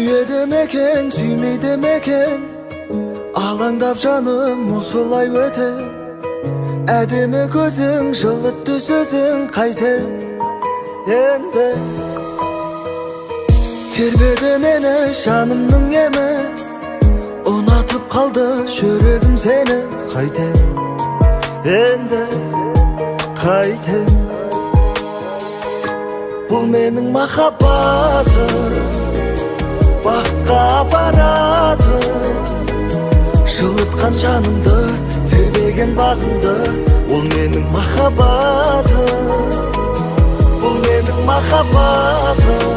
Sүйеді мекен, сүймейді мекен, алаңдап жаным осылай өтем. Әдемі көзің, жылытты сөзің қайтем. Енді тербеді мені жанымның емі, ұнатып қалды жүрегім сені. Қайтем, енді қайтем. Бұл менің махаббатым, бақытқа апаратым. Жылытқан жанымды, тербеген бағымды. Ол менің махаббатым, бұл менің махаббатым.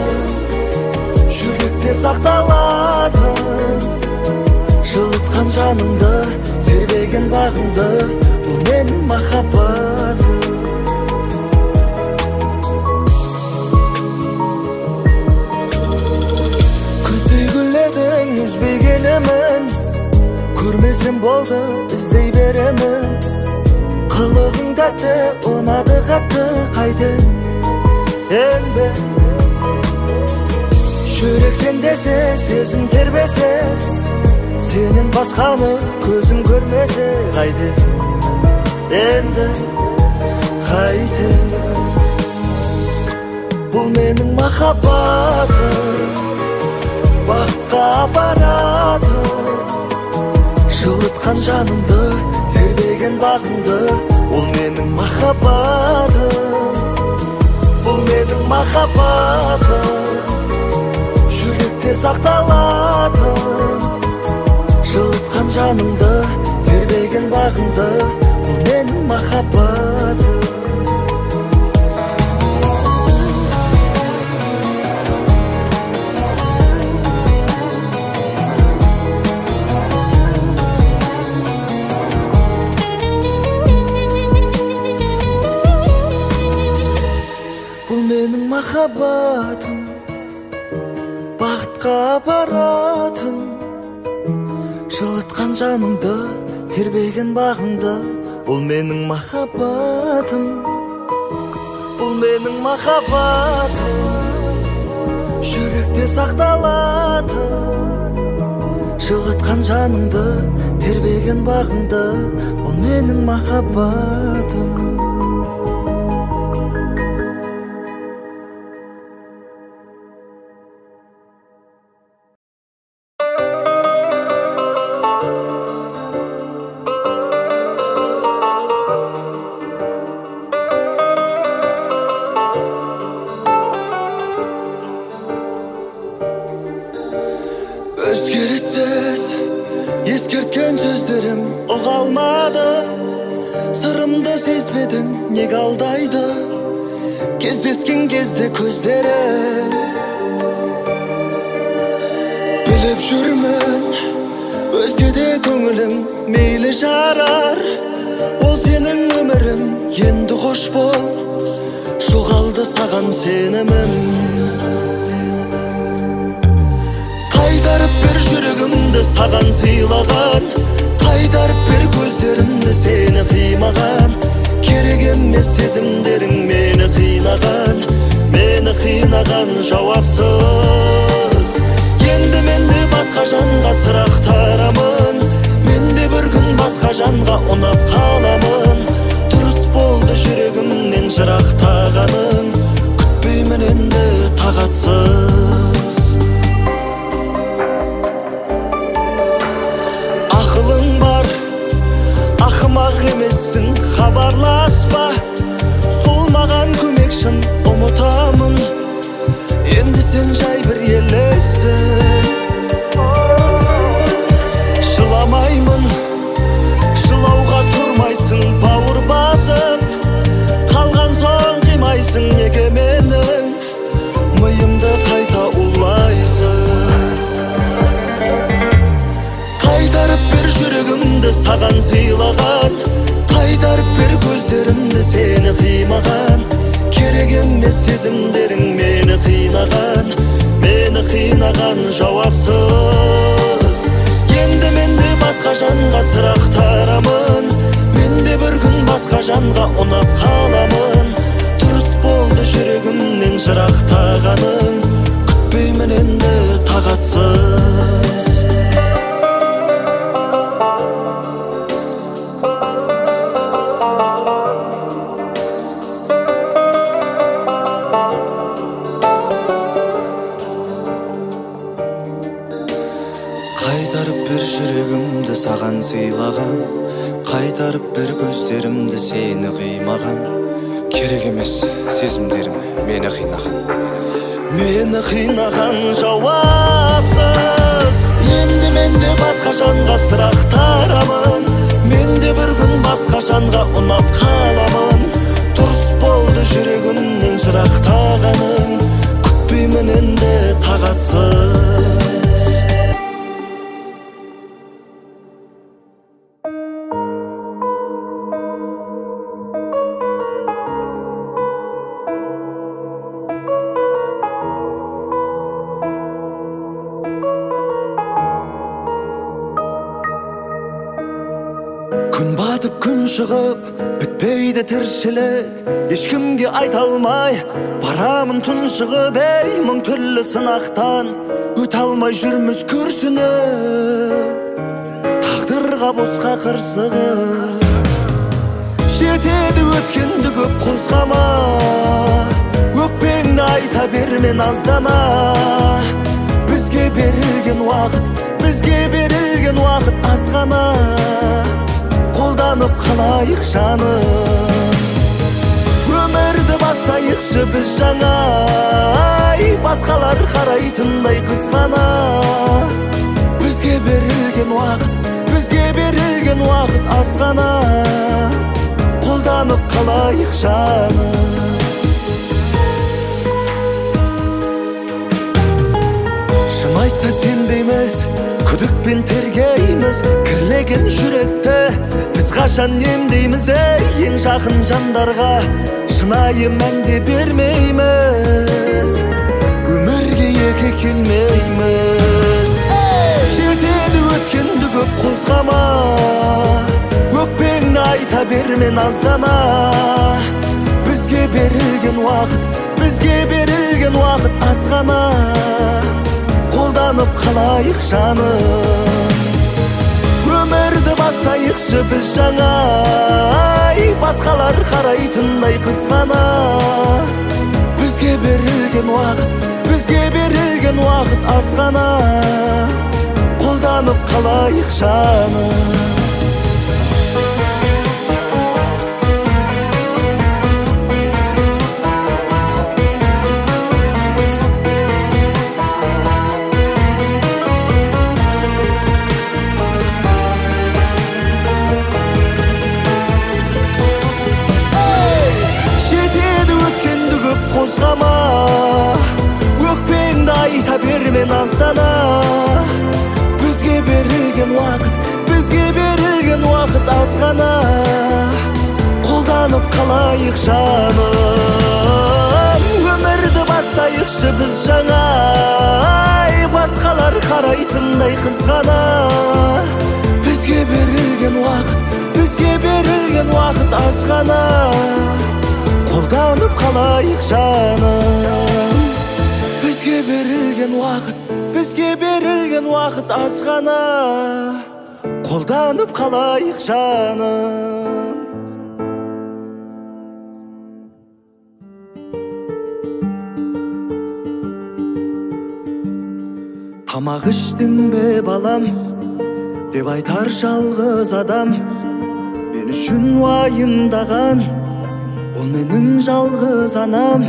Жүректе сақталады. Жылытқан жанымды, тербеген бағымды. Бұл менің махаббатым. Үзбей келемін, көрмесем болды, іздей беремін. Қылығың тәтті, ұнады қатты. Қайтем, енді жүрек сендесе, сезім тербесе, сенен басқаны көзім көрмесе. Қайтем, енді қайтем. Бұл менің махаббатым, бақытқа апарады. Жылытқан жанымды, тербеген бағымды. Ол менің махаббатым, бұл менің махаббатым. Жүректе сақталады. Жылытқан жанымды, тербеген бағымды. Ол менің махаббатым. Махаббатым, бақытқа апаратын. Жылытқан жанымды, тербеген бағымды. Бұл менің махаббатым, бұл менің махаббатым. Жүректе сақталады. Жылытқан жанымды, тербеген бағымды. Бұл менің махаббатым. Өзгеріссіз ескерткен сөздерім ұға алмады. Сырымды сезбедің, неге алдайды? Кездескен кезде көздері. Біліп жүрмін, өзгеде көңілім мейлі жарар. Ол сенің өмірің, енді қош бол. Жоғалды саған сенімім. Қайтарып бер жүрегімді саған сыйлаған. Қайтарып бер көздерімді сені қимаған. Керек емес сезімдерің мені қинаған. Мені қинаған жауапсыз. Енді менде басқа жанға сұрақтарамын. Менде бір күн басқа жанға ұнап қаламын. Дұрыс болды жүрегімнен жырақтағаның. Күтпеймін енді тағатсыз. Ақымақ емессің, хабарласпа. Сол маған көмекшін, ұмытамын. Енді сен жай бір елесің. Жыламаймын, жылауға тұрмайсың. Бауыр басып, қалған соң қимайсың. Неге менің миымды қайта улайсың? Қайтарып бер жүрегімді саған сыйлаған. Қайтарып бер көздерімді сені қимаған. Керек емес сезімдерің мені қинаған. Мені қинаған жауапсыз. Енді менде басқа жанға сұрақтарамын. Менде бір күн басқа жанға ұнап қаламын. Дұрыс болды жүрегімнен жырақтағаның. Күтпеймін енді тағатсыз. Қайтарып бір жүрегімді саған сыйлаған, қайтарып бір көздерімді сені қимаған. Керек емес сезімдерім мені қинаған. Мені қинаған жауапсыз. Енді менде басқа жанға сұрақтарамын. Менде бір күн басқа жанға ұнап қаламын. Дұрыс болды жүрегімнен жырақтағаның, күтпеймін енді тағатсыз. Күн батып күн шығып бітпейді тіршілік, ешкімге айта алмай барамын тұншығып. Ей, мың түрлі сынақтан өте алмай жүрміз күрсініп, тағдырға босқа қырсығып. Жетеді өткенді көп қозғама, өкпеңді айта берме наздана. Бізге берілген уақыт аз ғана. Қолданып қалайық жаным, өмірді бастайықшы біз жаңа. Басқалар қарайтындай қызғана. Бізге берілген уақыт аз ғана. Қолданып қалайық жаным. Шын айтса сенбейміз, күдікпен тергейміз. Кірлеген жүректі біз қашан емдейміз. Ең жақын жандарға шынайы мәнде бермейміз, өмірге екі келмейміз. Жетеді өткенді көп қозғама, өкпеңді айта берме наздана. Бізге берілген уақыт аз ғана. Қолданып қалайық жаным, өмірді бастайықшы біз жаңа. Басқалар қарайтындай қызғана. Бізге берілген уақыт аз ғана. Қолданып қалайық жаным. Қозғама, өкпеңді айта берме наздана. Бізге берілген уақыт аз ғана. Қолданып қалайық жаным, өмірді бастайықшы біз жаңа. Басқалар қарайтындай қызғана. Бізге берілген уақыт аз ғана. Қолданып қалайық жаным. Бізге берілген уақыт аз ғана. Қолданып қалайық жаным. Тамақ іштің бе балам деп айтар жалғыз адам, мен үшін уайымдаған ол менің жалғыз анам.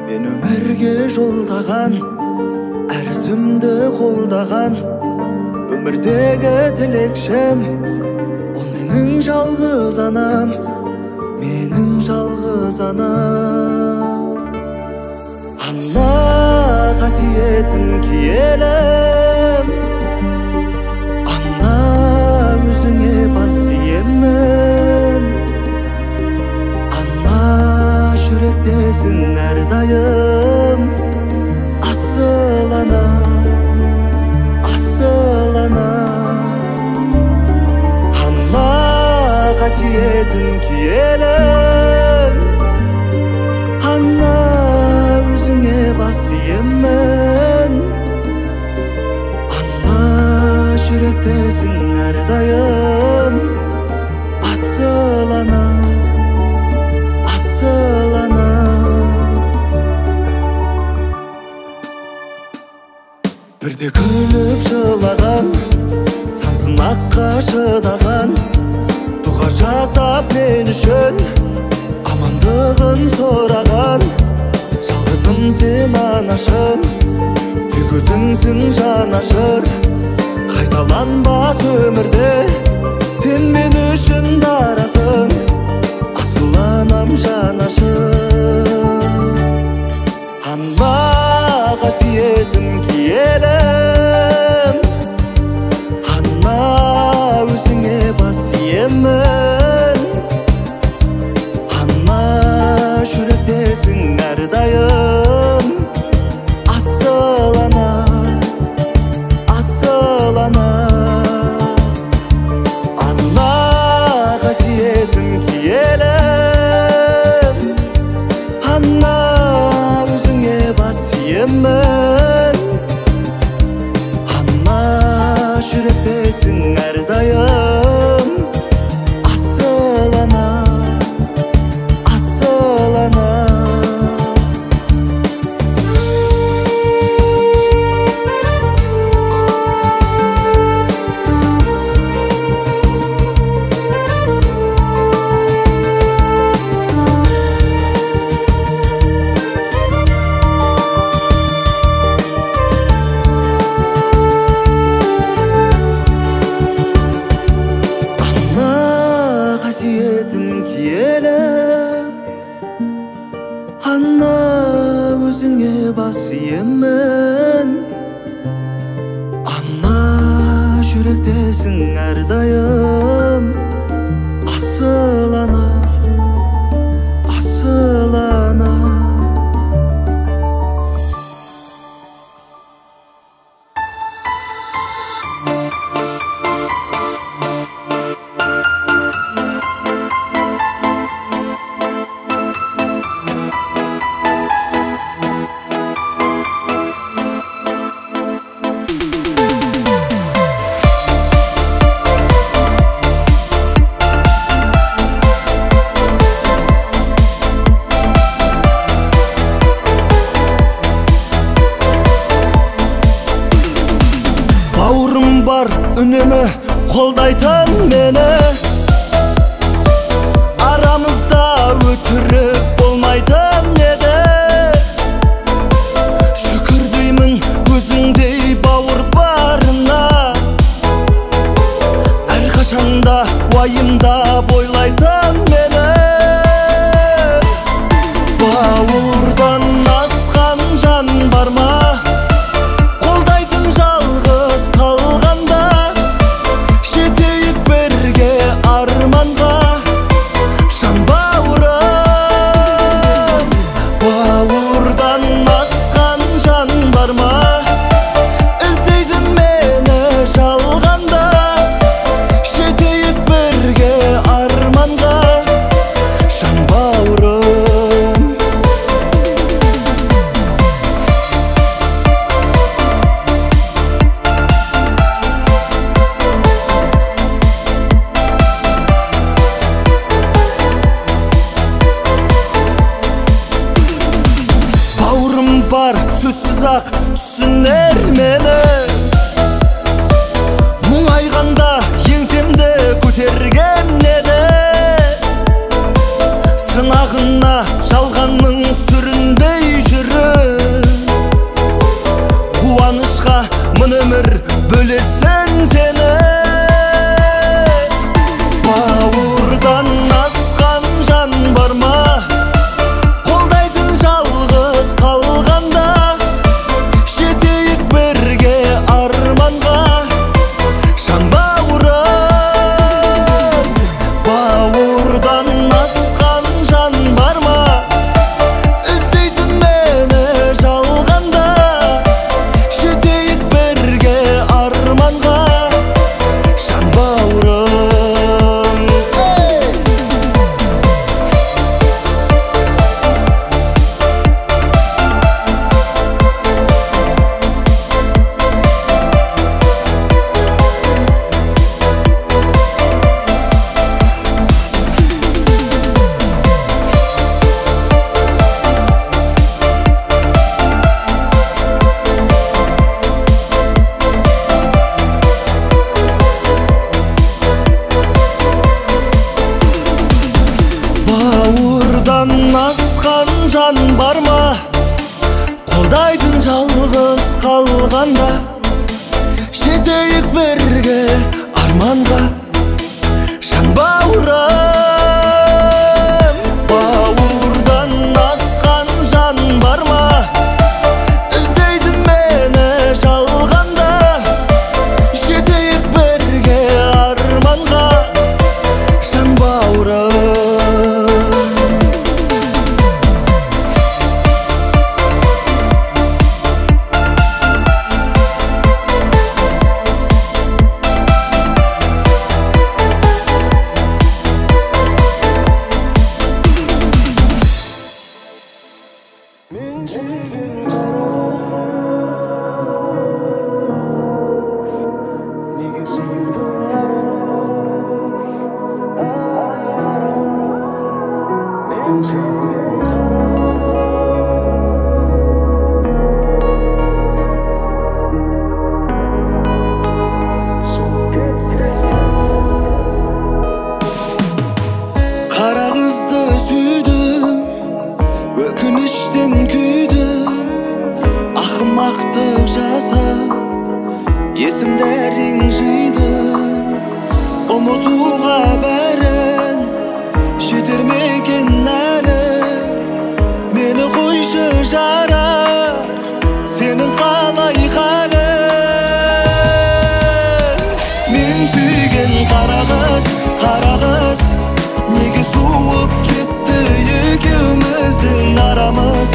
Мен өмірге жолдаған арзымды қолдаған, өмірдегі тілекшім ол менің жалғыз анам, менің жалғыз анам. Ана қасиетін киелім, ана өзіңе бас иемін. Ана жүректесің әрдайым, асыл ана, асыл ана. Ана қасиетін киелім, ана өзіңе бас иемін. жүректесің әрдайым. Асыл ана, асыл ана. Бірде күліп жылаған, сансын аққа шыдаған, дұға жасап мен үшін амандығын сұраған. Жалғызым сен анашым, тек өзіңсің жанашыр. Қайталанбас өмірде сен мен үшін дарасың, асыл анам жанашыр. Ана қасиетін киелім, ана өзіңе бас иемін. Ана жүректесің әрдайым. Асыл ана, асыл ана. Ана қасиетін киелім, ана өзіңе бас иемін. Ана жүректесің әрдайым. Асыл ана, асыл ана. Қасиетін киелім, ана өзіңе бас иемін. Ана жүректесің әрдайым. Асыл ана, асыл ана. Бауырым бар үнемі қолдайтын мені, арамызда өтірік болмайтын еді. Шүкір деймін өзіңдей бауыр барына, әрқашанда уайымда бойлайтын мені. Бауырдан асқан жан бар ма, қолдайтын жалғыз қалғанда, жетейік бірге арманға. Жан бауырым, бауырдан асқан жан бар ма, іздейтін мені жалғанда, жетейік бірге арманға. Жан бауырым. Бауырым бар сөзсіз ақ түсінер мені, мұңайғанда еңсемді көтерген еді. Сынағына жалғанның сүрінбей жүріп, қуанышқа мың өмір бөлесің сені. Бауырдан асқан жан бар ма, қолдайтын жалғыз қалғанда, жетейік бірге арманға. Жан бауырым, бауырдан асқан жан бар ма, іздейтін мені жалғанда, жетейік бірге арманға. birge armanға шын бауырым. Бауырдан асқан жан бар ма, іздейтін мені жалғанда, жетейік бірге арманға шын бауырым. Қара қызды сүйдім, өкініштен күйдім, ақымақтық жасап есімдерін жидым. Ұмытуға бәрін жетер ме екен әлі, мені қойшы жарар, сенің қалай халің. Мен сүйген қара қыз, неге суып кетті екеуміздің арамыз.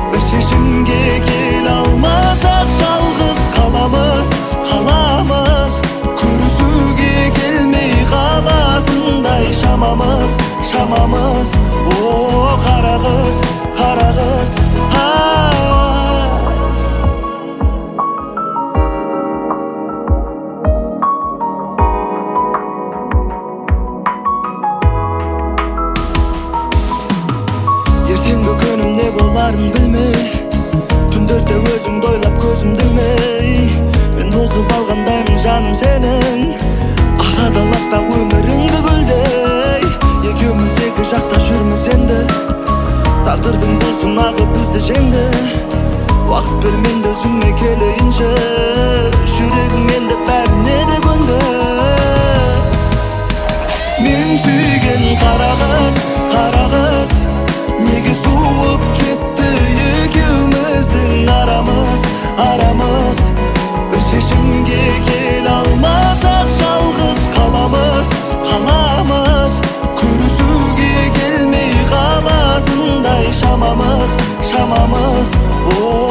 Бір шешімге келе алмасақ жалғыз қаламыз. Көрісуге келмей қалатындай шамамыз. О, қара қыз, ертеңгі күнім не боларын білмей, түндерде өзіңді ойлап көзімді ілмей, мен бұзып алғандаймын жаным сенің. Ағадалап па өміріңді гүлдей, екеуміз екі жақта жүрміз енді. Тағдырдың бұл сынағы бізді жеңді. Уақыт бер мен де өзіңе келейінші, жүрегім енді бәріне де көнді. Мен сүйген қара қыз, неге суып кетті екеуміздің арамыз. Бір шешімге келе алмасақ жалғыз қаламыз. Көрісуге келмей қалатындай шамамыз. О